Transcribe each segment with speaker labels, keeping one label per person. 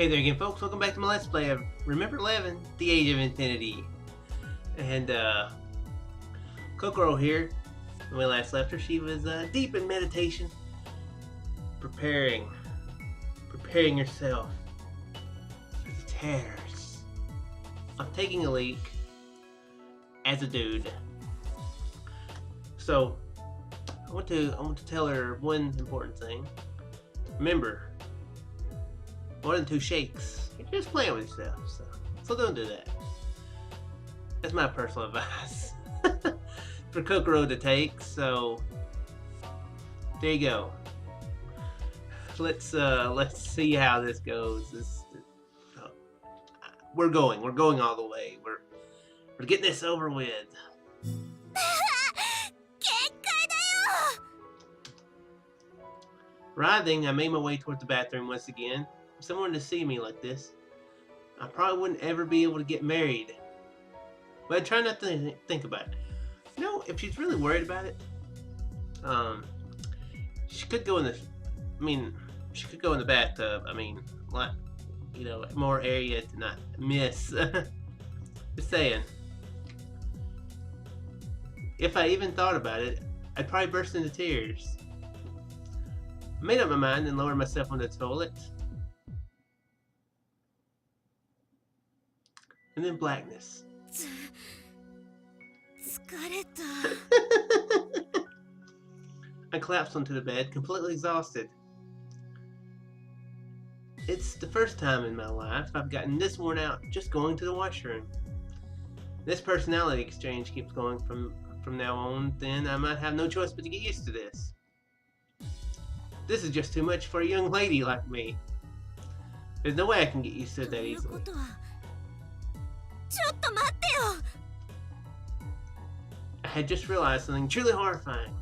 Speaker 1: Hey there again, folks. Welcome back to my Let's Play of Remember11, The Age of Infinity. And, Kokoro here. When we last left her, she was deep in meditation. Preparing herself for the terrors of taking a leak as a dude. So, I want to tell her one important thing. Remember, more than 2 shakes. You're just playing with yourself, so don't do that. That's my personal advice for Kokoro to take. So there you go. Let's see how this goes. We're going all the way. We're getting this over with. Writhing, I made my way towards the bathroom once again. If someone to see me like this, I probably wouldn't ever be able to get married. But I try not to think about it. You know, if she's really worried about it, she could go in the. She could go in the bathtub. Like, you know, more area to not miss. Just saying. If I even thought about it, I'd probably burst into tears. I made up my mind and lowered myself on the toilet. And then blackness. I collapsed onto the bed, completely exhausted. It's the first time in my life I've gotten this worn out just going to the washroom. This personality exchange keeps going from now on, then I might have no choice but to get used to this. This is just too much for a young lady like me. There's no way I can get used to it that easily. I had just realized something truly horrifying.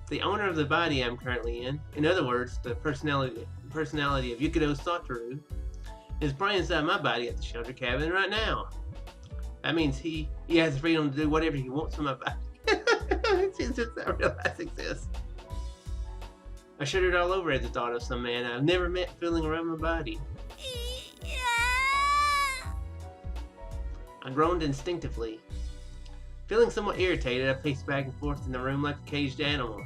Speaker 1: The owner of the body I'm currently in other words, the personality of Yukito Satoru, is probably inside my body at the shelter cabin right now. That means he has the freedom to do whatever he wants with my body. It's just not realizing this. I shuddered all over at the thought of some man I've never met feeling around my body. I groaned instinctively. Feeling somewhat irritated, I paced back and forth in the room like a caged animal.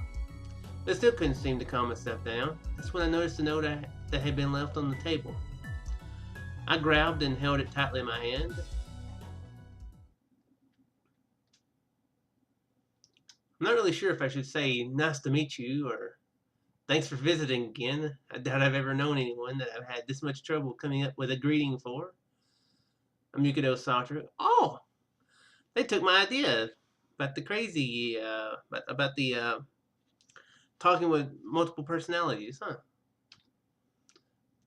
Speaker 1: But still couldn't seem to calm myself down. That's when I noticed a note that had been left on the table. I grabbed and held it tightly in my hand. I'm not really sure if I should say nice to meet you or thanks for visiting again. I doubt I've ever known anyone that I've had this much trouble coming up with a greeting for. I'm Yukito Satoru. Oh! They took my idea about the crazy, about the talking with multiple personalities, huh? I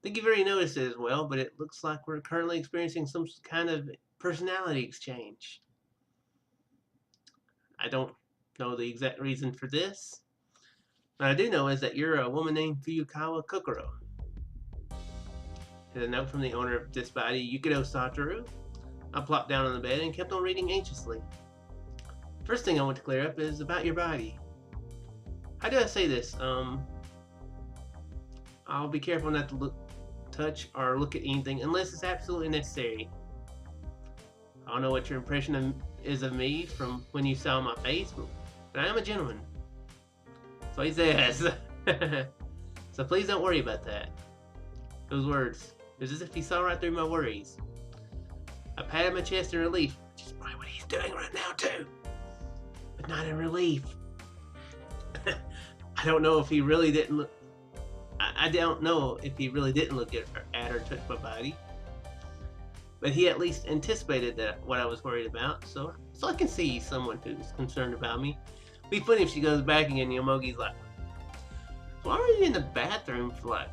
Speaker 1: think you've already noticed it as well, but it looks like we're currently experiencing some kind of personality exchange. I don't know the exact reason for this. What I do know is that you're a woman named Fuyukawa Kokoro. There's a note from the owner of this body, Yukito Satoru. I plopped down on the bed and kept on reading anxiously. First thing I want to clear up is about your body. How do I say this? I'll be careful not to touch or look at anything unless it's absolutely necessary. I don't know what your impression is of me from when you saw my face, but I am a gentleman. So he says. So please don't worry about that. Those words. It was as if he saw right through my worries. I patted my chest in relief, which is probably what he's doing right now too. But not in relief. I don't know if he really didn't look. I don't know if he really didn't look at or touch my body. But he at least anticipated that what I was worried about, so I can see someone who's concerned about me. It'd be funny if she goes back again and Yomogi's like, why were you in the bathroom for like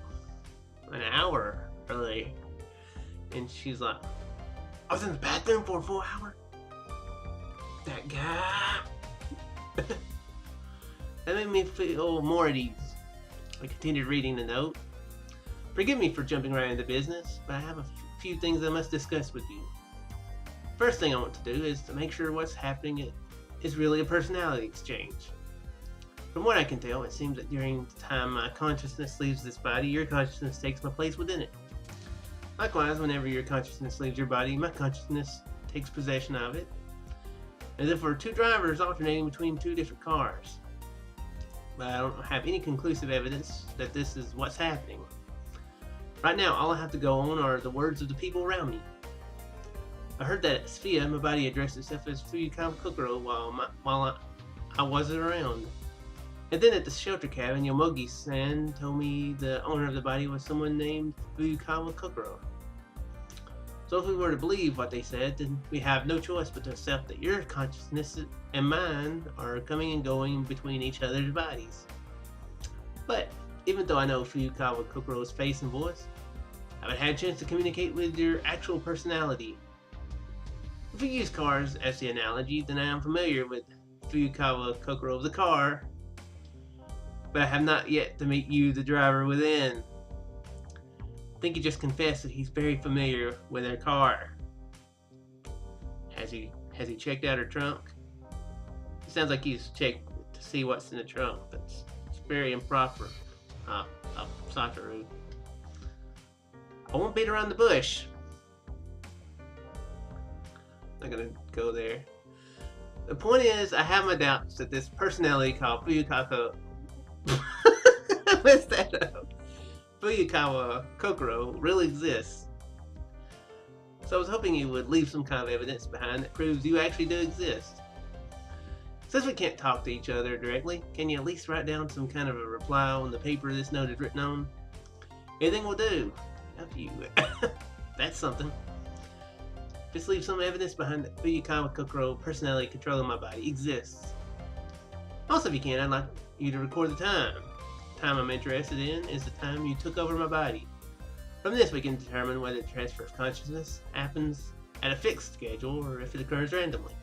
Speaker 1: an hour earlier? And she's like, I was in the bathroom for a full hour? That guy. That made me feel more at ease. I continued reading the note. Forgive me for jumping right into business, but I have a few things I must discuss with you. First thing I want to do is to make sure what's happening is really a personality exchange. From what I can tell, it seems that during the time my consciousness leaves this body, your consciousness takes my place within it. Likewise, whenever your consciousness leaves your body, my consciousness takes possession of it, as if we're two drivers alternating between two different cars. But I don't have any conclusive evidence that this is what's happening. Right now, all I have to go on are the words of the people around me. I heard that at Sophia, my body addressed itself as Fuyukawa Kokoro while I wasn't around. And then at the shelter cabin, Yomogi-san told me the owner of the body was someone named Fuyukawa Kokoro. So if we were to believe what they said, then we have no choice but to accept that your consciousness and mine are coming and going between each other's bodies. But even though I know Fuyukawa Kokoro's face and voice, I haven't had a chance to communicate with your actual personality. If we use cars as the analogy, then I am familiar with Fuyukawa Kokoro of the car, but I have not yet to meet you, the driver within. I think he just confessed that he's very familiar with her car. Has he checked out her trunk? It sounds like he's checked to see what's in the trunk. It's very improper, Satoru. I won't beat around the bush. I'm not gonna go there. The point is, I have my doubts that this personality called Fuyukawa I messed that up. Fuyukawa Kokoro really exists. So I was hoping you would leave some kind of evidence behind that proves you actually do exist. Since we can't talk to each other directly, can you at least write down some kind of a reply on the paper this note is written on? Anything will do. Help you. That's something. Just leave some evidence behind that Fuyukawa Kokoro personality controlling my body exists. Also, if you can, I'd like you to record the time. The time I'm interested in is the time you took over my body. From this, we can determine whether the transfer of consciousness happens at a fixed schedule or if it occurs randomly.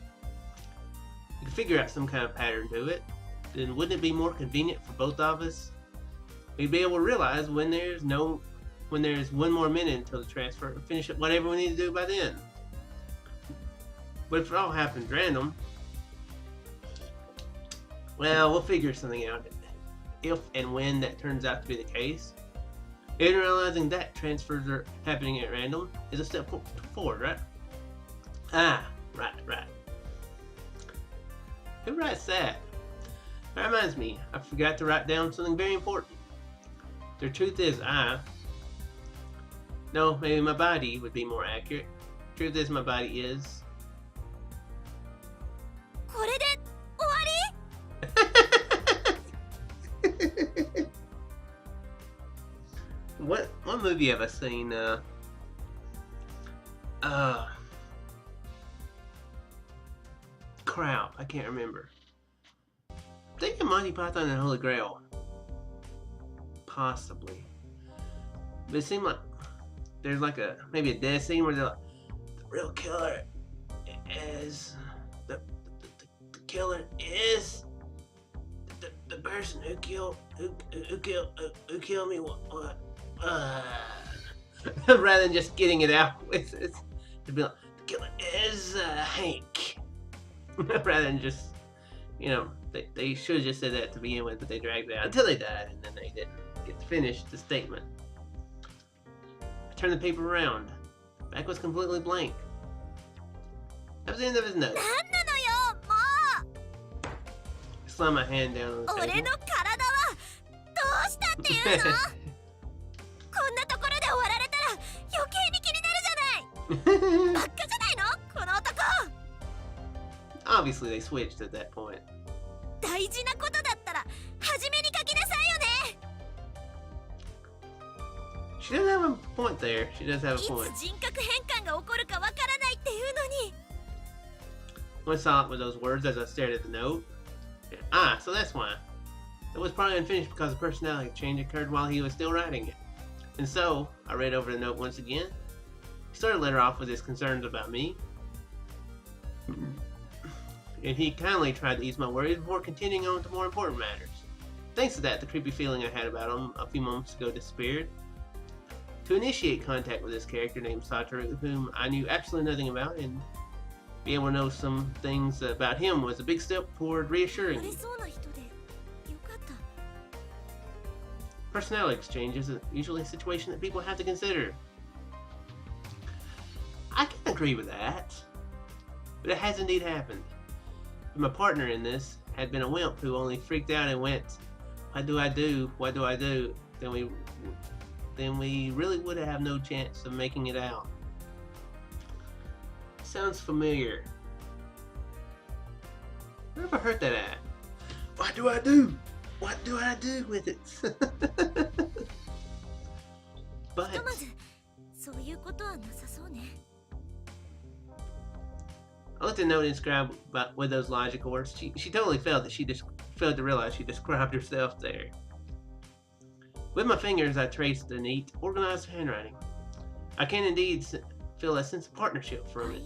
Speaker 1: You can figure out some kind of pattern to it, then wouldn't it be more convenient for both of us? We'd be able to realize when there's one more minute until the transfer and finish up whatever we need to do by then. But if it all happens random, well, we'll figure something out if and when that turns out to be the case. And realizing that transfers are happening at random is a step forward, right? Ah, right. Who writes that? That reminds me, I forgot to write down something very important. The truth is no, maybe my body would be more accurate. Truth is my body is... What movie have I seen? Crap, I can't remember. I think Monty Python and Holy Grail. Possibly. But it seemed like there's like maybe a death scene where they're like, the real killer is the killer is the person who killed me. What? Rather than just getting it out, it's to be like, the killer is Hank. Rather than just, they should have just said that to begin with, but they dragged it out until they died, and then they didn't get to finish the statement. I turned the paper around. Back was completely blank. That was the end of his note. I slammed my hand down on the table. Obviously they switched at that point. She does have a point there. She does have a point. I saw it with those words as I stared at the note. So that's why. It was probably unfinished because the personality change occurred while he was still writing it. And so, I read over the note once again. He started the letter off with his concerns about me. And he kindly tried to ease my worries before continuing on to more important matters. Thanks to that, the creepy feeling I had about him a few moments ago disappeared. To initiate contact with this character named Satoru, whom I knew absolutely nothing about, and be able to know some things about him was a big step toward reassuring me. Personality exchange is usually a situation that people have to consider. I can agree with that, but it has indeed happened. But my partner in this had been a wimp who only freaked out and went, "What do I do? What do I do?" Then we really would have no chance of making it out. Sounds familiar. Where have I heard that at? What do I do? What do I do with it? But I looked at the note and described with those logical words. She totally failed that she just failed to realize she described herself there. With my fingers, I traced the neat, organized handwriting. I can indeed feel a sense of partnership from it.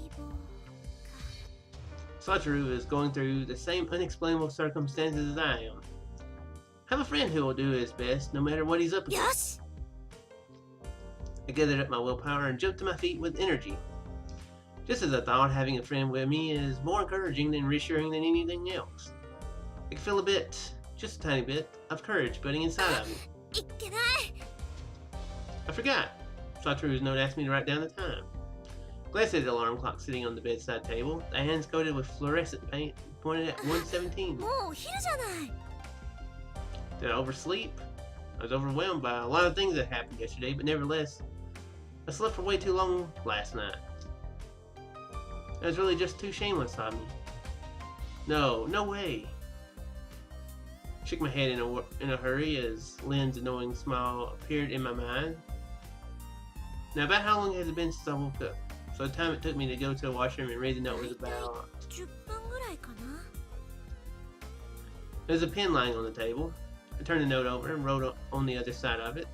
Speaker 1: Satoru is going through the same unexplainable circumstances as I am. I have a friend who will do his best no matter what he's up against. I gathered up my willpower and jumped to my feet with energy. Just as I thought, having a friend with me is more encouraging and reassuring than anything else. I can feel a bit, just a tiny bit, of courage building inside of me. I forgot. Satoru's note asked me to write down the time. Glanced at the alarm clock sitting on the bedside table, the hands coated with fluorescent paint pointed at 1:17. Did I oversleep? I was overwhelmed by a lot of things that happened yesterday, but nevertheless, I slept for way too long last night. It was really just too shameless of me. No way. I shook my head in a hurry as Lynn's annoying smile appeared in my mind. Now, about how long has it been since I woke up? So the time it took me to go to the washroom and read the note was about... There's a pen lying on the table. I turned the note over and wrote on the other side of it.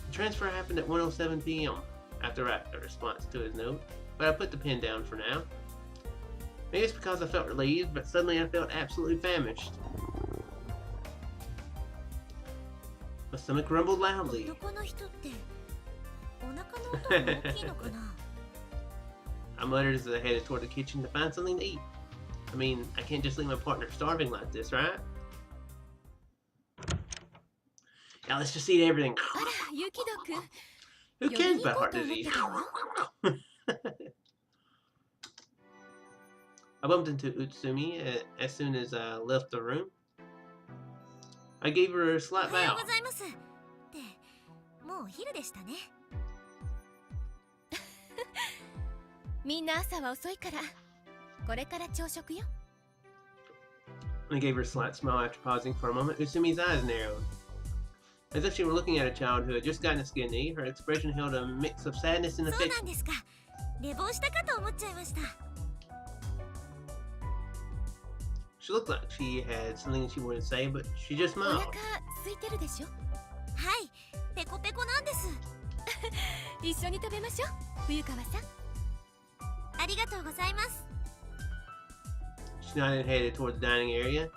Speaker 1: The transfer happened at 1:07 p.m. after I a response to his note, but I put the pen down for now. Maybe it's because I felt relieved, but suddenly I felt absolutely famished. My stomach rumbled loudly. I muttered as I headed toward the kitchen to find something to eat. I mean, I can't just leave my partner starving like this, right? Now let's just eat everything. Who cares about heart disease? I bumped into Utsumi as soon as I left the room. I gave her a slight bow. I gave her a slight smile after pausing for a moment. Utsumi's eyes narrowed. As if she were looking at a child who had just gotten a skin knee, her expression held a mix of sadness and affection. She looked like she had something she wanted to say, but she just smiled. She nodded and headed toward the dining area.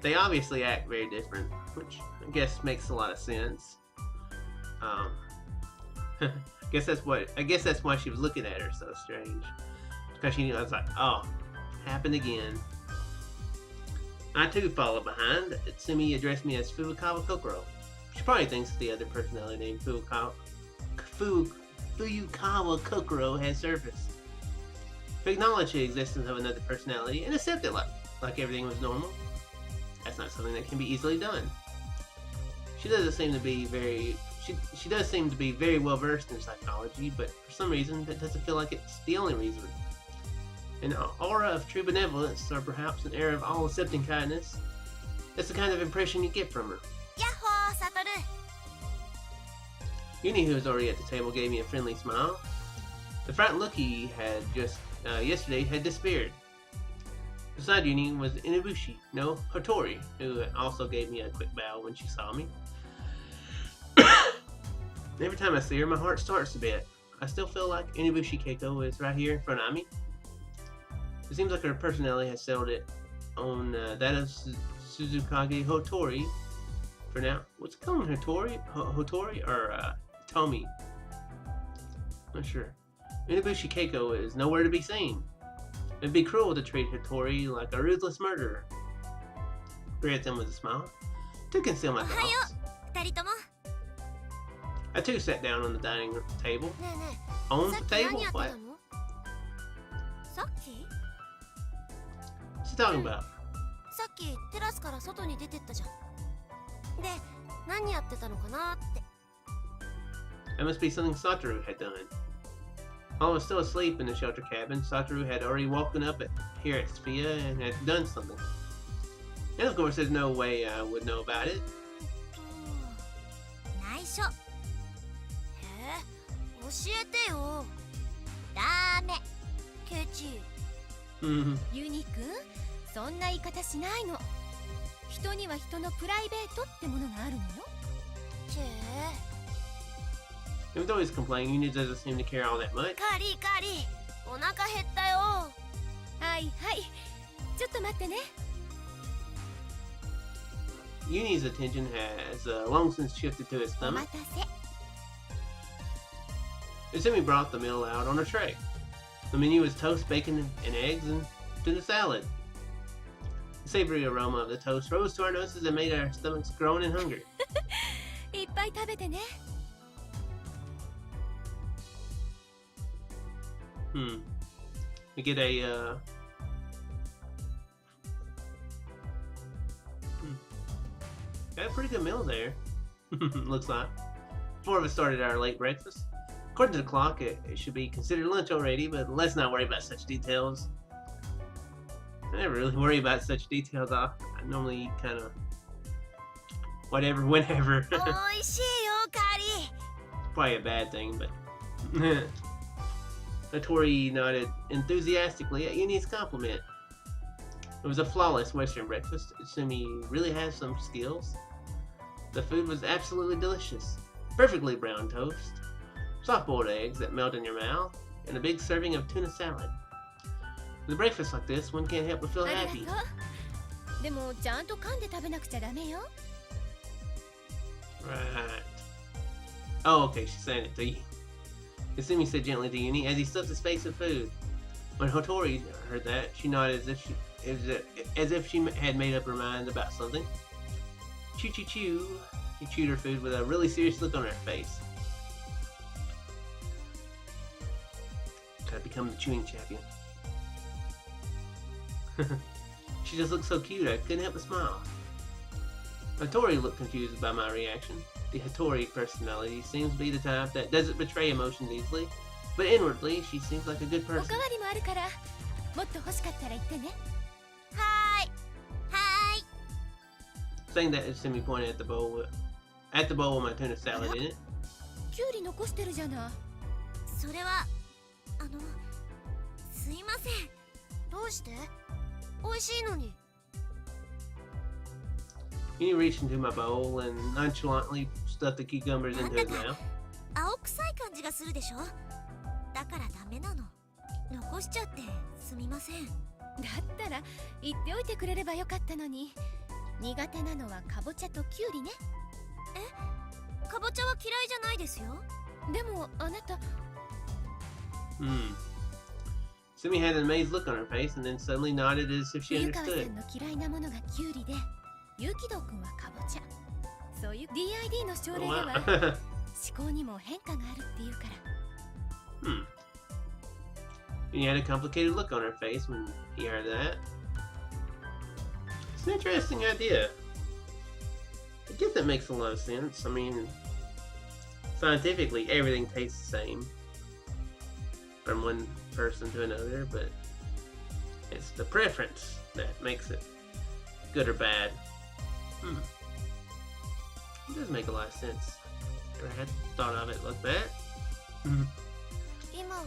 Speaker 1: They obviously act very different, which I guess makes a lot of sense. I guess that's why she was looking at her so strange, because she knew. I was like, oh, happened again. I too followed behind. Utsumi addressed me as Furukawa Kokoro. She probably thinks the other personality named Fuyukawa Kokoro has surfaced. To acknowledge the existence of another personality and accept it like everything was normal. That's not something that can be easily done. She does seem to be very well versed in psychology, but for some reason that doesn't feel like it's the only reason. An aura of true benevolence, or perhaps an air of all-accepting kindness. That's the kind of impression you get from her.
Speaker 2: Yahoo, Satoru!
Speaker 1: Uni, who was already at the table, gave me a friendly smile. The frightened look he had just yesterday had disappeared. Beside Uni was Inabushi, no, Hotori, who also gave me a quick bow when she saw me. Every time I see her, my heart starts a bit. I still feel like Inabushi Keiko is right here in front of me. It seems like her personality has settled it on that of Suzukage Hotori for now. What's it called? Hotori or Tomi? Not sure. Inabushi Keiko is nowhere to be seen. It'd be cruel to treat Hotori like a ruthless murderer. Greeted them with a smile. to conceal my
Speaker 2: おはよ
Speaker 1: thoughts.
Speaker 2: う二人とも。
Speaker 1: I too sat down on the dining room table.
Speaker 2: ねえね
Speaker 1: On
Speaker 2: え、さ
Speaker 1: the
Speaker 2: っき
Speaker 1: table?
Speaker 2: 何やってた
Speaker 1: What?
Speaker 2: の？さっき？
Speaker 1: What's she talking about?
Speaker 2: さっきテラスから外に出てったじゃん。で、何やってたのかなって。
Speaker 1: That must be something Satoru had done. While I was still asleep in the shelter cabin, Satoru had already woken up here at Sophia and had done something. And of course, there's no way I would know about it.
Speaker 2: 内緒。へえ、教えてよ。ダメ。ケチ。
Speaker 1: Mhm.
Speaker 3: ユニくん、そんな言い方しないの。人には人のプライベートってものがあるのよ。
Speaker 2: チェ
Speaker 1: It was always complaining. Eunice doesn't seem to care all that much.
Speaker 2: カリカリ、お腹減ったよ。
Speaker 3: はいはい、ちょっと待ってね。
Speaker 1: Uni's attention has long since shifted to his
Speaker 3: お
Speaker 1: stomach.
Speaker 3: 待たせ。
Speaker 1: Assumi brought the meal out on a tray. The menu was toast, bacon, and eggs, and tuna salad. The savory aroma of the toast rose to our noses and made our stomachs groan in hunger.
Speaker 3: いっぱい食べてね。
Speaker 1: We get a got a pretty good meal there. Looks like. Four of us started our late breakfast. According to the clock, it should be considered lunch already, but let's not worry about such details. I never really worry about such details. I normally eat kind of whatever, whenever.
Speaker 2: おいしいよ、カリ。
Speaker 1: Probably a bad thing, but Tori nodded enthusiastically at Uni's compliment. It was a flawless Western breakfast. Sumi really has some skills. The food was absolutely delicious. Perfectly brown toast, soft-boiled eggs that melt in your mouth, and a big serving of tuna salad. With a breakfast like this, one can't help but feel
Speaker 3: あ
Speaker 1: happy.
Speaker 3: りがとう。でもちゃんと噛んで食べなくちゃダメよ。
Speaker 1: Right. Oh, okay, she's saying it to you. Kasumi said gently to Uni as he stuffed his face with food. When Hotori heard that, she nodded as if she had made up her mind about something. Chew, chew, chew. She chewed her food with a really serious look on her face. Gotta become the chewing champion. She just looked so cute, I couldn't help but smile. Hattori looked confused by my reaction. The Hattori personality seems to be the type that doesn't betray emotions easily, but inwardly she seems like a good
Speaker 3: おか
Speaker 1: person.
Speaker 3: わりもあるから、もっと欲しかったら言ってね。
Speaker 2: はーい。はーい。
Speaker 1: Saying that, Simi pointed at the bowl with my tuna salad in it.
Speaker 3: キュウリ残してるじゃない。
Speaker 2: それは、すいません。どうして？美味しいのに。
Speaker 1: Uni reached into my bowl and nonchalantly stuffed the cucumbers into his mouth.
Speaker 2: 青臭い感じがするでしょ？だからダメなの。残しちゃってすみません。
Speaker 3: だったら言っておいてくれればよかったのに。苦手なのはかぼちゃとキュウリね。
Speaker 2: え？かぼちゃは嫌いじゃないですよ。
Speaker 3: でもあなた。
Speaker 1: Simi had an amazed look on her face and then suddenly nodded as if she
Speaker 3: 冬川さ
Speaker 1: understood.
Speaker 3: んの嫌いなものがキュウリで、ゆうきどうくんはかぼちゃ。そういう DID の症例で
Speaker 1: Wow.
Speaker 3: は思考にも変化があるっていうから。
Speaker 1: Uni had a complicated look on her face when he heard that. It's an interesting idea. I guess that makes a lot of sense. I mean, scientifically, everything tastes the same from one person to another, but it's the preference that makes it good or bad. It does make a lot of sense. Never had thought of it like that.
Speaker 2: 今は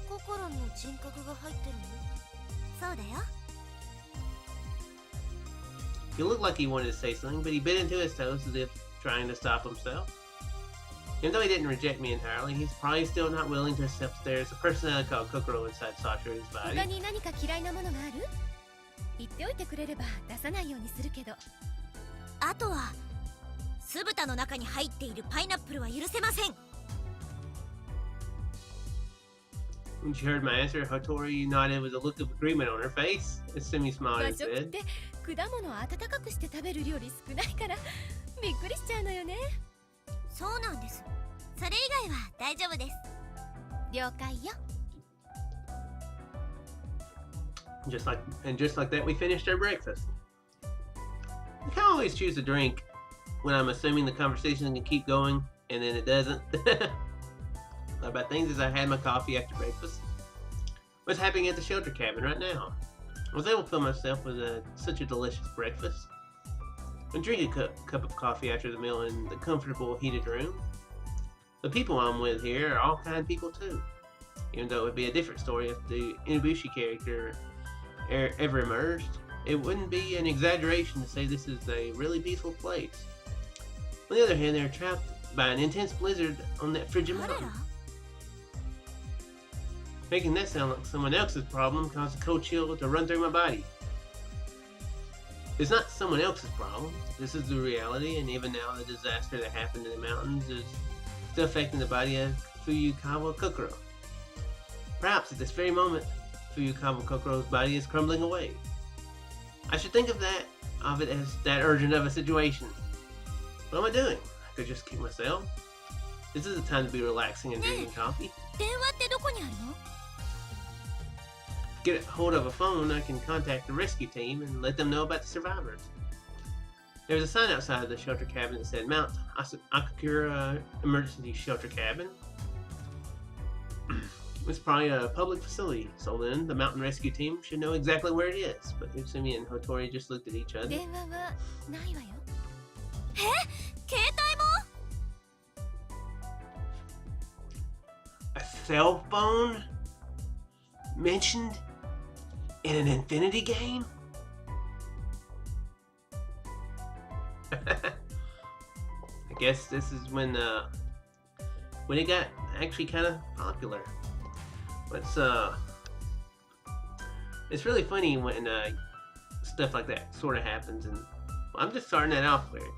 Speaker 2: 心の人格が入ってるの？そうだよ。
Speaker 1: He looked like he wanted to say something, but he bit into his toast as if trying to stop himself. Even though he didn't reject me entirely, he's probably still not willing to accept there's a personality called Kokoro inside Satoru's
Speaker 3: 他
Speaker 1: body.
Speaker 3: に何か嫌いなものがある？言っておいてくれれば出さないようにするけど。
Speaker 2: あとは酢豚の中に入っているパイナップルは許せません。
Speaker 1: When she heard my answer, Hattori nodded with a look of agreement on her face. Sumi smiled
Speaker 3: 和
Speaker 1: and
Speaker 3: 食っ
Speaker 1: said,
Speaker 3: て果物を温かくして食べる料理少ないからびっくりしちゃうのよね。
Speaker 2: そうなんです。それ以外は大丈夫です。
Speaker 3: 了解よ。
Speaker 1: just like that, we finished our breakfast. I can always choose a drink when I'm assuming the conversation can keep going, and then it doesn't. One bad things is I had my coffee after breakfast. What's happening at the shelter cabin right now? I was able to fill myself with such a delicious breakfast. I drink a cup of coffee after the meal in the comfortable heated room. The people I'm with here are all kind people too. Even though it would be a different story if the Inubushi character ever emerged, it wouldn't be an exaggeration to say this is a really peaceful place. On the other hand, they're trapped by an intense blizzard on that frigid
Speaker 2: 彼ら
Speaker 1: mountain. Making that sound like someone else's problem caused a cold chill to run through my body. It's not someone else's problem. This is the reality, and even now the disaster that happened in the mountains is still affecting the body of Fuyukawa Kokoro. Perhaps at this very moment, Fuyukawa Kokoro's body is crumbling away. I should think of it as that urgent of a situation. What am I doing? I could just keep myself. This is the time to be relaxing and drinking coffee.
Speaker 2: 電話ってどこにあるの？
Speaker 1: Get hold of a phone, I can contact the rescue team and let them know about the survivors. There was a sign outside the shelter cabin that said Mount Akakura Emergency Shelter Cabin. It's probably a public facility, so then the mountain rescue team should know exactly where it is. But Utsumi and Hattori just looked at each other.
Speaker 3: 電話はないわよ。
Speaker 2: 携帯も？
Speaker 1: A cell phone mentioned in an Infinity game? I guess this is when it got actually kind of popular. It's really funny when stuff like that sort of happens, and I'm just starting that off weird.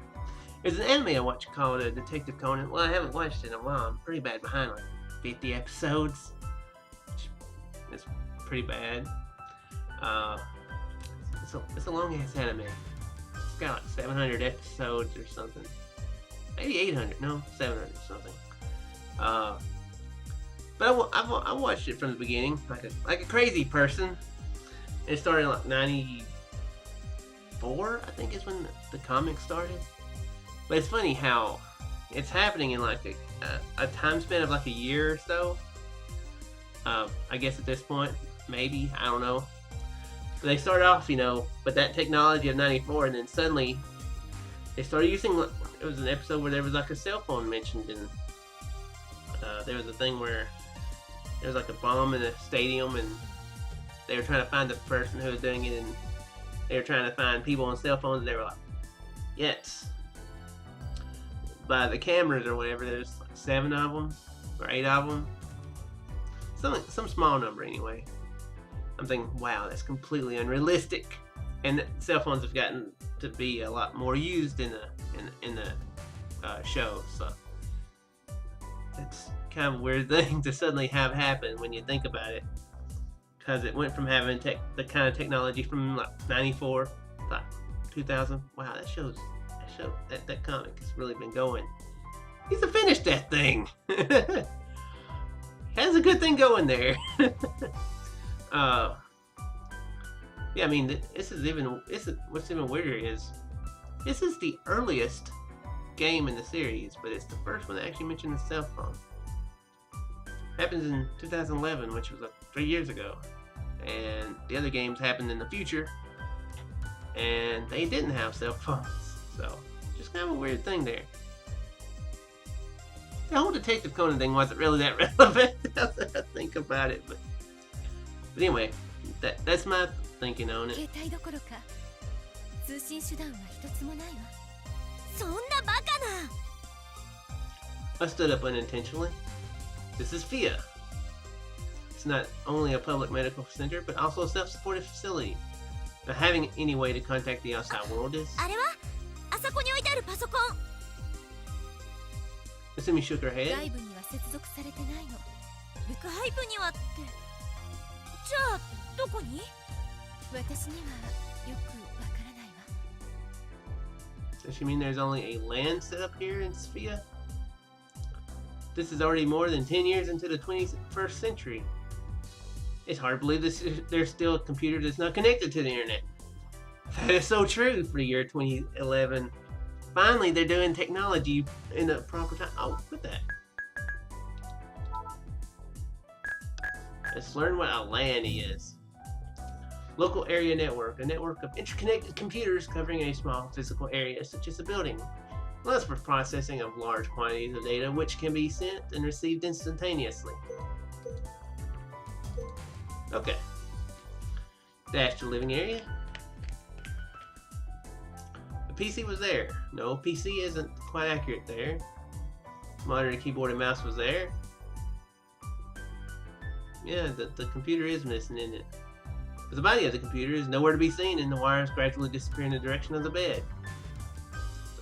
Speaker 1: There's an anime I watch called Detective Conan. Well, I haven't watched it in a while. I'm pretty bad behind, like 50 episodes. It's pretty bad. It's a long ass anime. It's got like 700 episodes or something. Maybe 800. No, 700 or something. But I watched it from the beginning, like a crazy person. It started in like 94, I think is when the comic started. But it's funny how it's happening in like a time span of like a year or so. I guess at this point, maybe, I don't know. But they started off, with that technology of 94, and then suddenly they started using, it was an episode where there was like a cell phone mentioned, and there was a thing where there was like a bomb in a stadium, and they were trying to find the person who was doing it, and they were trying to find people on cell phones, and they were like, yes. By the cameras or whatever, there's like 7 of them, or 8 of them. Some small number anyway. I'm thinking, wow, that's completely unrealistic. And cell phones have gotten to be a lot more used in the show, so that's kind of a weird thing to suddenly have happen when you think about it, because it went from having the kind of technology from like 94 to like 2000. Wow, that comic has really been going. He's finished that thing. Has a good thing going there. Yeah, I mean, what's even weirder is this is the earliest game in the series, but it's the first one that actually mentioned the cell phone. Happens in 2011, which was 3 years ago, and the other games happened in the future, and they didn't have cell phones, so just kind of a weird thing there. The whole Detective Conan thing wasn't really that relevant. I think about it, but anyway, that's my thinking on it.
Speaker 3: 携帯どころか通信手段は一つもないわ。
Speaker 2: そんなバカな。
Speaker 1: I stood up unintentionally. This is FIA. It's not only a public medical center, but also a self-supported facility. Not having any way to contact the outside world is...
Speaker 2: あれはあそこに置いてあるパソコン。
Speaker 1: Asumi shook her head.
Speaker 3: 外部には接続されてないの。
Speaker 2: 部外部にはって。じゃあどこに？
Speaker 3: 私にはよくわからないわ。
Speaker 1: Does she mean there's only a land set up here in Sophia? This is already more than 10 years into the 21st century. It's hard to believe there's still a computer that's not connected to the internet. That is so true for the year 2011. Finally, they're doing technology in the proper time. Oh, look at that. Let's learn what a LAN is. Local area network, a network of interconnected computers covering a small physical area such as a building. Allows for processing of large quantities of data which can be sent and received instantaneously. Okay. Dash to living area. The PC was there. No, PC isn't quite accurate there. Monitor, keyboard, and mouse was there. Yeah, the computer is missing, isn't it? But the body of the computer is nowhere to be seen, and the wires gradually disappear in the direction of the bed.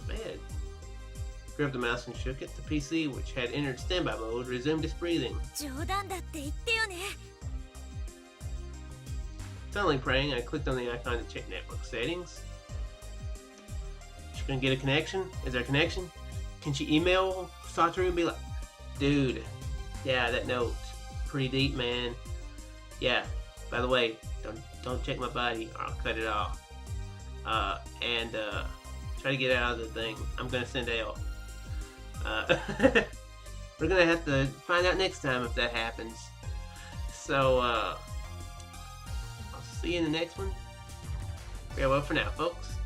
Speaker 1: The bed. Grabbed the mouse and shook it. The PC, which had entered standby mode, resumed its breathing.
Speaker 2: 冗談だって言ってよね。
Speaker 1: Suddenly praying, I clicked on the icon to check network settings. She gonna get a connection? Is there a connection? Can she email Satoru and be like, dude, yeah, that note, pretty deep, man. Yeah, by the way, don't check my body or I'll cut it off. Try to get out of the thing. I'm gonna send out. We're gonna have to find out next time if that happens. So, I'll see you in the next one. Farewell for now, folks.